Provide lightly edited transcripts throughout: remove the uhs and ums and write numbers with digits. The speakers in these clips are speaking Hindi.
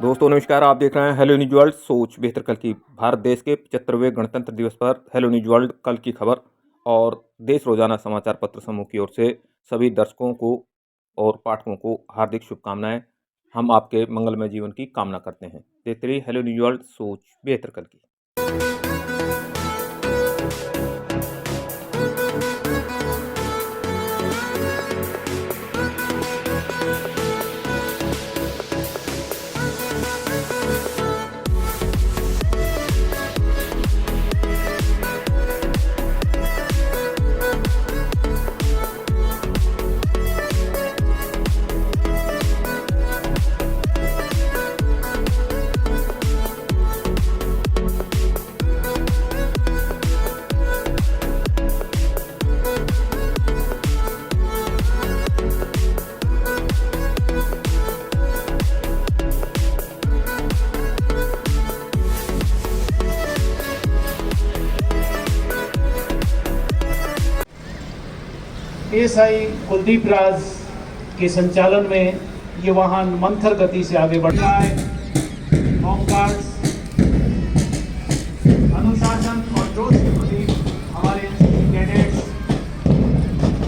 दोस्तों नमस्कार, आप देख रहे हैं हेलो न्यूज वर्ल्ड। सोच बेहतर कल की। भारत देश के 75वें गणतंत्र दिवस पर हेलो न्यूज वर्ल्ड कल की खबर और देश रोजाना समाचार पत्र समूह की ओर से सभी दर्शकों को और पाठकों को हार्दिक शुभकामनाएं। हम आपके मंगलमय जीवन की कामना करते हैं। देखते रहिए हेलो न्यूज वर्ल्ड, सोच बेहतर कल की। एएसआई कुलदीप राज के संचालन में ये वाहन मंथर गति से आगे बढ़ रहा है। होमगार्ड्स अनुशासन और जोश के प्रति हमारे कैडेट्स,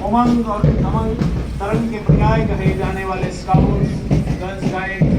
उमंग और नमन तरंग के पर्याय कहे जाने वाले स्काउट्स, गर्ल्स गाइड,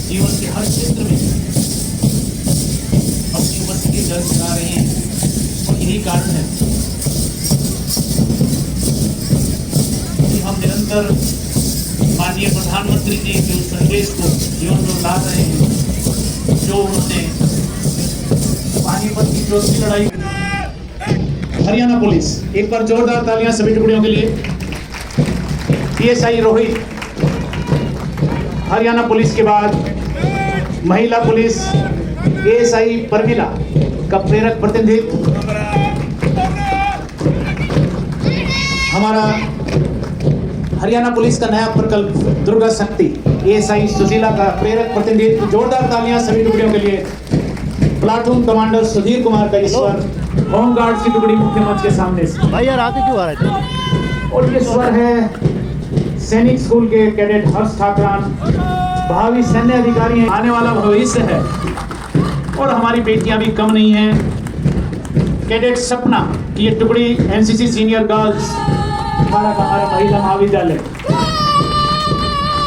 जीवन के हर क्षेत्र में अपनी उपस्थिति दर्ज करा रहे हैं और यही कारण है कि हम निरंतर माननीय प्रधानमंत्री जी के उस संदेश को जीवन में ला रहे हैं जो उन्होंने पानीपत की चौथी लड़ाई। हरियाणा पुलिस, एक बार जोरदार तालियां सभी टुकड़ियों के लिए। पीएसआई रोहित, हरियाणा पुलिस के बाद महिला पुलिस एएसआई परमिला का प्रेरक प्रतिनिधित्व, हमारा हरियाणा पुलिस का नया प्रकल्प दुर्गा शक्ति एएसआई सुशीला का प्रेरक प्रतिनिधित्व। जोरदार तालियां सभी टुकड़ियों के लिए। प्लाटून कमांडर सुधीर कुमार का ईश्वर, होमगार्ड्स की टुकड़ी मुख्य मंच के सामने से। भाई यार आगे क्यों आ रहे थे? और ये स्वर है सैनिक स्कूल के कैडेट हर्ष ठाकरान, भावी सैन्य अधिकारी हैं, आने वाला भविष्य है। और हमारी बेटियां भी कम नहीं हैं। कैडेट सपना की ये टुकड़ी एनसीसी सीनियर गर्ल्स हमारा महिला महाविद्यालय।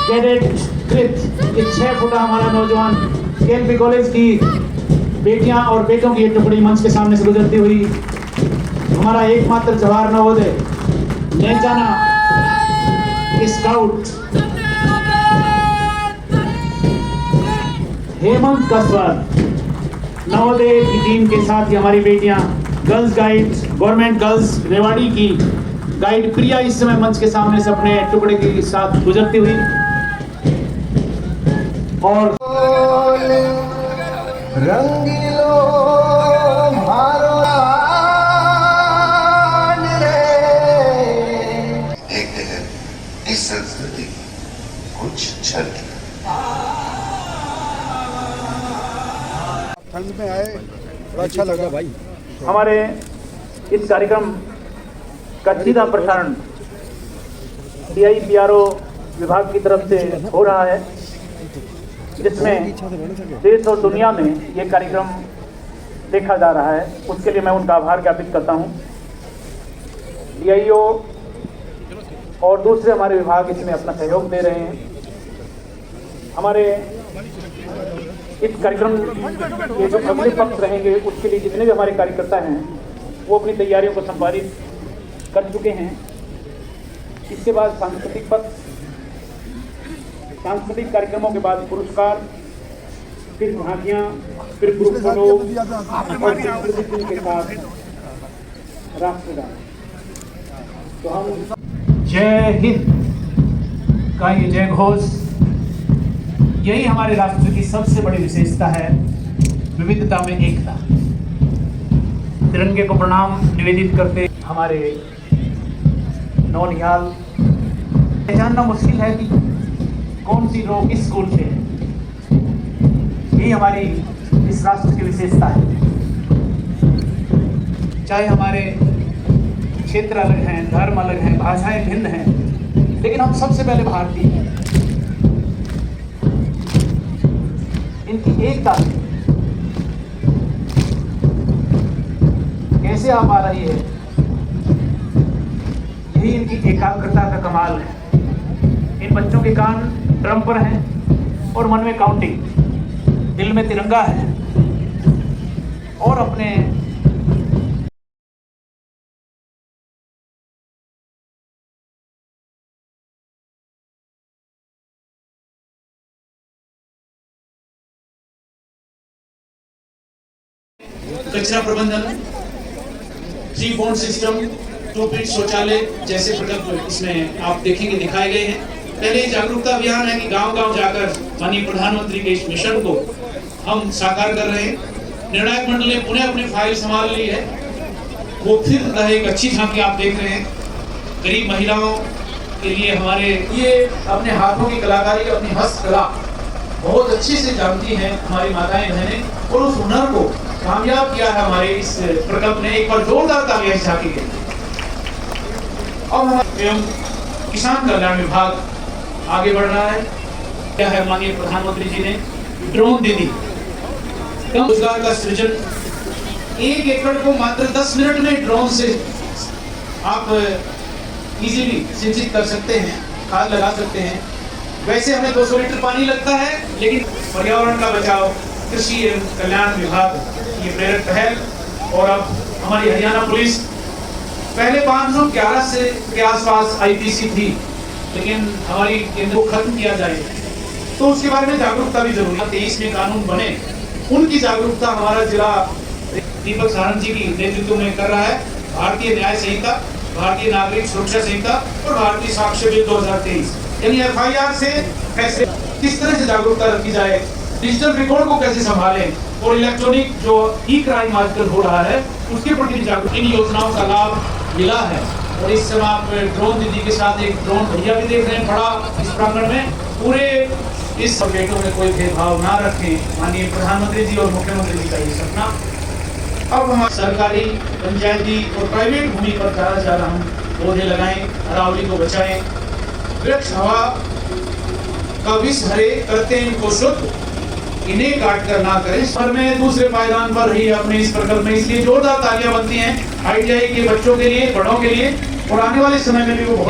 कैडेट कृत, ये 6 फुटा हमारा नौजवान केएलपी कॉलेज की बेटियां और बेटों की ये टुकड़ी मंच के सामने से गुजरती हुई। हमारा एकमात्र जवाहर नवोदय नेचाना स्काउट हेमंत कसवार, नवोदय की टीम के साथ ही हमारी बेटियां girls guide government girls Rewari की गाइड प्रिया इस समय मंच के सामने से अपने टुकड़े के साथ गुजरती हुई। और रंगीलो मारो देखते हैं इस संस्कृति कुछ झलकी। ठंड में आए, बड़ा अच्छा लगा भाई। हमारे इस कार्यक्रम का सीधा प्रसारण DIPRO विभाग की तरफ से हो रहा है, जिसमें देश और दुनिया में ये कार्यक्रम देखा जा रहा है। उसके लिए मैं उनका आभार ज्ञापित करता हूँ। DIO और दूसरे हमारे विभाग इसमें अपना सहयोग दे रहे हैं। हमारे इस कार्यक्रम के जो अगले पक्ष रहेंगे उसके लिए जितने भी हमारे कार्यकर्ता हैं वो अपनी तैयारियों को संपादित कर चुके हैं। इसके बाद सांस्कृतिक पथ, सांस्कृतिक कार्यक्रमों के बाद पुरस्कार, फिर झांकियाँ, फिर ग्रुप फोटो और फिर के साथ राष्ट्रगान। तो हम जय हिंद का ये जय घोष, यही हमारे राष्ट्र की सबसे बड़ी विशेषता है, विविधता में एकता। तिरंगे को प्रणाम निवेदित करते हमारे नौनिहाल, जानना मुश्किल है कि कौन सी लोग किस स्कूल से है। यही हमारी इस राष्ट्र की विशेषता है। चाहे हमारे क्षेत्र अलग हैं, धर्म अलग हैं, भाषाएं भिन्न हैं, लेकिन हम सबसे पहले भारतीय हैं। इनकी एकता कैसे आ पा रही है, यही इनकी एकाग्रता का कमाल है। इन बच्चों के कान ड्रम पर हैं और मन में काउंटिंग, दिल में तिरंगा है और अपने कचरा प्रबंधन, 3 बॉन्ड सिस्टम, 2 पीट शौचालय जैसे प्रकल्प इसमें आप देखेंगे दिखाए गए हैं। पहले जागरूकता अभियान है कि गांव-गांव जाकर माननीय प्रधानमंत्री के इस मिशन को हम साकार कर रहे हैं। निर्णायक मंडल ने पुनः अपनी फाइल संभाल ली है। वो फिर एक अच्छी झांकी आप देख रहे हैं। गरीब महिलाओं के लिए हमारे ये अपने हाथों की कलाकारी, अपनी हस्तकला बहुत अच्छे से जानती हैं हमारी माताएं बहनें, और उस हुनर को कामयाब किया है हमारे इस प्रकल्प ने। एक बार जोरदार तालियां झांकी गई। अब हमारे एवं किसान कल्याण विभाग आगे बढ़ रहा है। क्या है, माननीय प्रधानमंत्री जी ने ड्रोन दीदी रोजगार का सृजन, 1 एकड़ को मात्र 10 मिनट में ड्रोन से आप इजीली सिंचित कर सकते हैं, खाद लगा सकते हैं। वैसे हमें 200 लीटर पानी लगता है, लेकिन पर्यावरण का बचाव, कृषि एवं कल्याण विभाग ये प्रेरक पहल। और अब हमारी हरियाणा पुलिस, पहले 511 से के आसपास आईपीसी थी, लेकिन हमारी केंद्र को खत्म किया जाए तो उसके बारे में जागरूकता भी जरूरी है। 23 में कानून बने, उनकी जागरूकता हमारा जिला दीपक सारंग जी की नेतृत्व में कर रहा है। भारतीय न्याय संहिता, भारतीय नागरिक सुरक्षा संहिता और भारतीय साक्ष्य बिल 2023, यानी FIR से कैसे किस तरह से जागरूकता रखी जाए, डिजिटल रिकॉर्ड को कैसे संभालें, और इलेक्ट्रॉनिक जो ई-क्राइम आजकल हो रहा है उसके प्रति जागरूक। इन योजनाओं का लाभ मिला है। और इस समय आप ड्रोन दीदी के साथ एक ड्रोन भैया भी देख रहे हैं बड़ा इस प्रांगण में। पूरे इस बेटों में कोई भेदभाव ना रखें, माननीय प्रधानमंत्री जी और मुख्यमंत्री जी का ये सपना। अब हम सरकारी, पंचायती और प्राइवेट भूमि पर ज्यादा हम पौधे लगाएं, अरावली को बचाएं। वृक्ष हवा का विष हरे करते हैं इनको शुद्ध, इन्हें काट कर ना करें। सर में दूसरे पायदान पर रही है अपने इस प्रकल्प में, इसलिए जोरदार तालियां बनती हैं ITI के बच्चों के लिए, बड़ों के लिए, और आने वाले समय में भी वो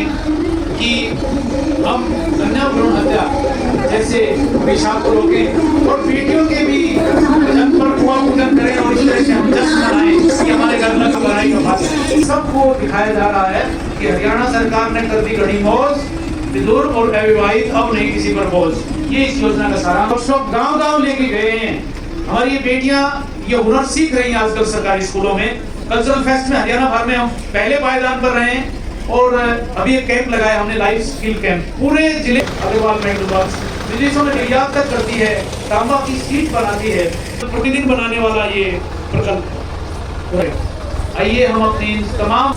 कि हम कन्या भ्रूण हत्या जैसे पेशाब को रोकें और बेटियों के भी जन्म पर कुआं पूजन करें, और इस तरह से हम जश्न मनाएं कि हमारे घर में लड़ाई का बात है। सबको दिखाया जा रहा है कि हरियाणा सरकार ने कर दी घड़ी मौज, बुजुर्ग और अविवाहित अब नहीं किसी पर बोझ। ये इस योजना का सारांश। सब गांव-गांव लेके गए हैं। हमारी ये बेटियां ये हुनर सीख रही हैं आजकल सरकारी स्कूलों में। कल्चरल फेस्ट में हरियाणा भर में हम पहले पायदान पर रहे हैं, और अभी एक कैंप लगाया हमने, लाइफ स्किल कैंप, पूरे जिले। अग्रवाल मेटल बॉक्स विदेशों में निर्यात तक करती है, तांबा की सीट बनाती है, तो प्रतिदिन बनाने वाला ये प्रकल्प। आइए हम अपनी तमाम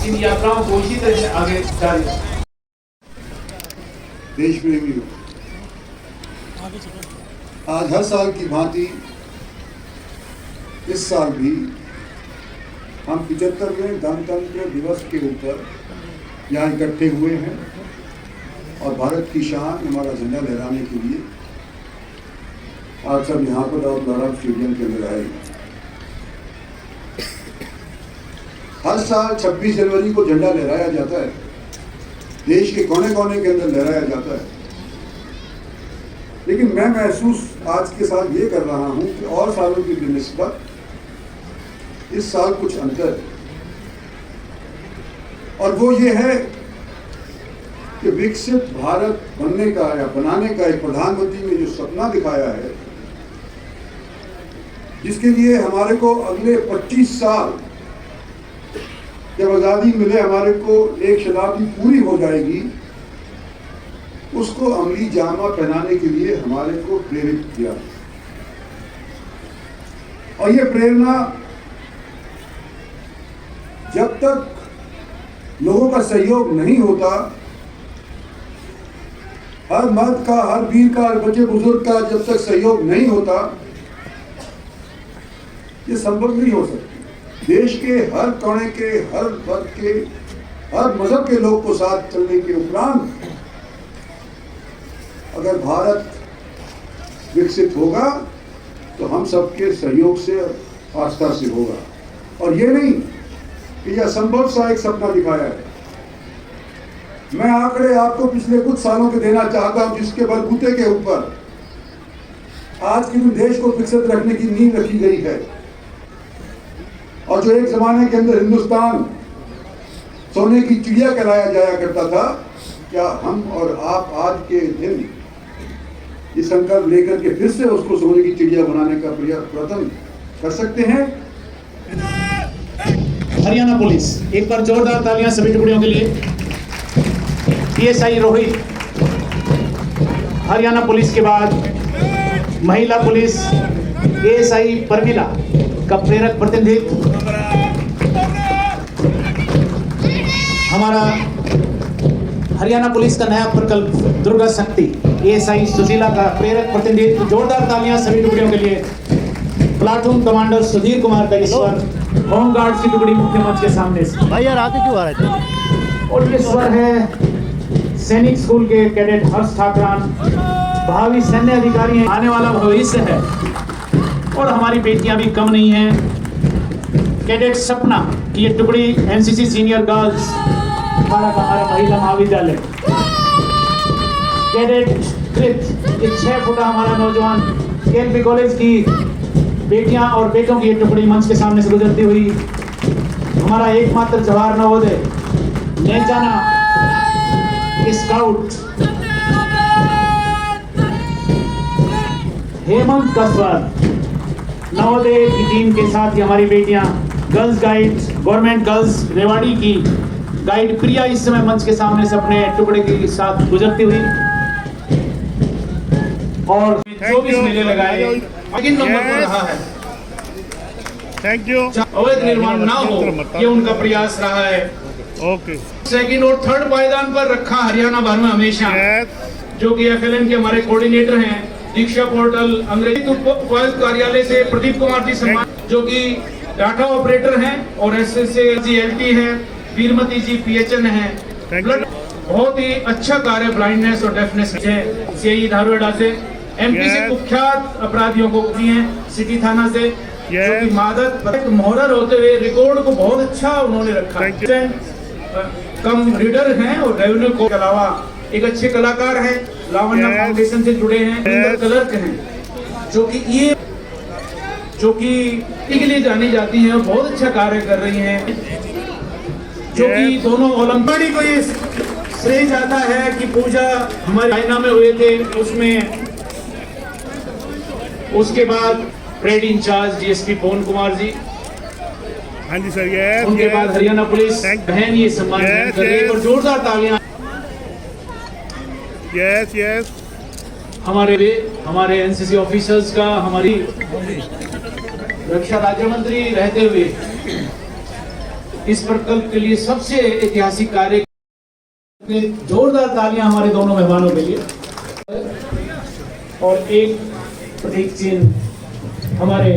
इन यात्राओं को इसी तरह से आगे जारी। देश प्रेमियों, आज हर साल की भांति इस साल भी हम 75वें गणतंत्र दिवस के ऊपर यहाँ इकट्ठे हुए हैं और भारत की शान, हमारा झंडा लहराने के लिए आज सब यहाँ पर और गौरव स्टेडियम के अंदर आए। हर साल 26 जनवरी को झंडा लहराया जाता है, देश के कोने कोने के अंदर लहराया जाता है, लेकिन मैं महसूस आज के साल ये कर रहा हूँ कि और सालों की निस्बत इस साल कुछ अंतर है। और वो ये है कि विकसित भारत बनने का या बनाने का एक प्रधानमंत्री ने जो सपना दिखाया है, जिसके लिए हमारे को अगले 25 साल, जब आज़ादी मिले हमारे को एक शताब्दी पूरी हो जाएगी, उसको अमली जामा पहनाने के लिए हमारे को प्रेरित किया। और ये प्रेरणा जब तक लोगों का सहयोग नहीं होता, हर मर्द का, हर वीर का, हर बच्चे बुजुर्ग का जब तक सहयोग नहीं होता, ये संभव नहीं हो सकती। देश के हर कोने के, हर वर्ग के, हर मजहब के लोग को साथ चलने के उपरांत अगर भारत विकसित होगा तो हम सबके सहयोग से, आस्था से होगा। और ये नहीं कि यह असंभव सा एक सपना दिखाया है। मैं आंकड़े आपको पिछले कुछ सालों के देना चाहता हूं, जिसके बलबूते के ऊपर आज के देश को विकसित रखने की नींव रखी गई है। और जो एक जमाने के अंदर हिंदुस्तान सोने की चिड़िया कहलाया जाया करता था, क्या हम और आप आज के दिन ये संकल्प लेकर के फिर से उसको सोने की चिड़िया बनाने का प्रयत्न कर सकते हैं? हरियाणा पुलिस, एक बार जोरदार तालियां सभी टुकड़ियों के लिए। पीएसआई रोहित, हरियाणा पुलिस के बाद महिला पुलिस एएसआई परमिला का प्रेरक प्रतिनिधित्व, हमारा हरियाणा पुलिस का नया प्रकल्प दुर्गा शक्ति एएसआई सुशीला का प्रेरक प्रतिनिधित्व। जोरदार तालियां सभी टुकड़ियों के लिए। प्लाटून कमांडर सुधीर कुमार का स्वर होमगार्ड की टुकड़ी मुख्य मंच के सामने से। भाई यार आगे क्यों आ रहे थे? और ये स्वर है सैनिक स्कूल के कैडेट हर्ष ठाकरान, भावी सैन्य अधिकारी हैं, आने वाला भविष्य है। और हमारी बेटियां भी कम नहीं हैं। कैडेट सपना की ये टुकड़ी एनसीसी सीनियर गर्ल्स हमारा महिला महाविद्यालय। कैडेट कृत, ये 6 फुटा हमारा नौजवान केएलपी कॉलेज की बेटियां और बेटों की ये टुकड़ी मंच के सामने से गुजरती हुई। हमारा एकमात्र जवाहर नवोदय नेचाना स्काउट हेमंत का स्वर नवोदय की टीम के साथ ही हमारी बेटियां girls guide government girls Rewari की गाइड प्रिया इस समय मंच के सामने से अपने टुकड़े के साथ गुजरती हुई। और 24 मेले लगाए, अगिन नंबर पर रहा है। Thank you. अवैध निर्माण ना हो, ये उनका प्रयास रहा है। ओके। सेकंड और थर्ड पायदान पर रखा हरियाणा भर में हमेशा, जो कि एफएलएन के हमारे कोऑर्डिनेटर हैं, दीक्षा पोर्टल अंग्रेजी उपायुक्त कार्यालय से प्रदीप कुमार जी सम्मान, जो कि डाटा ऑपरेटर हैं, और एसएसए जी एलटी हैं, वीरमती जी पीएचएन हैं। बहुत ही अच्छा कार्य ब्लाइंडनेस और डेफनेस है। सीआई धारवाड़ा से एमपी से कुख्यात अपराधियों को किए सिटी थाना से, जो कि मादक मोहरर होते हुए रिकॉर्ड को बहुत अच्छा उन्होंने रखा। कम रीडर हैं और रेवेन्यू को अलावा एक अच्छे कलाकार हैं, लावण्य फाउंडेशन से जुड़े हैं, क्लर्क हैं, जो कि के लिए जानी जाती हैं और बहुत अच्छा कार्य कर रही हैं, जो कि दोनों ओलंपिक को ये श्रेय जाता है कि पूजा हमारे चाइना में हुए थे, उसमें उसके बाद परेड इंचार्ज डीएसपी पवन कुमार जी, हाँ जी सर, ये उनके बाद हरियाणा पुलिस बहन ये सम्मान कर रही है। और जोरदार तालियां यस यस हमारे एनसीसी ऑफिसर्स का, हमारी रक्षा राज्य मंत्री रहते हुए इस प्रकल्प के लिए सबसे ऐतिहासिक कार्य, जोरदार तालियां हमारे दोनों मेहमानों के लिए। और एक प्रतीक चिन्ह हमारे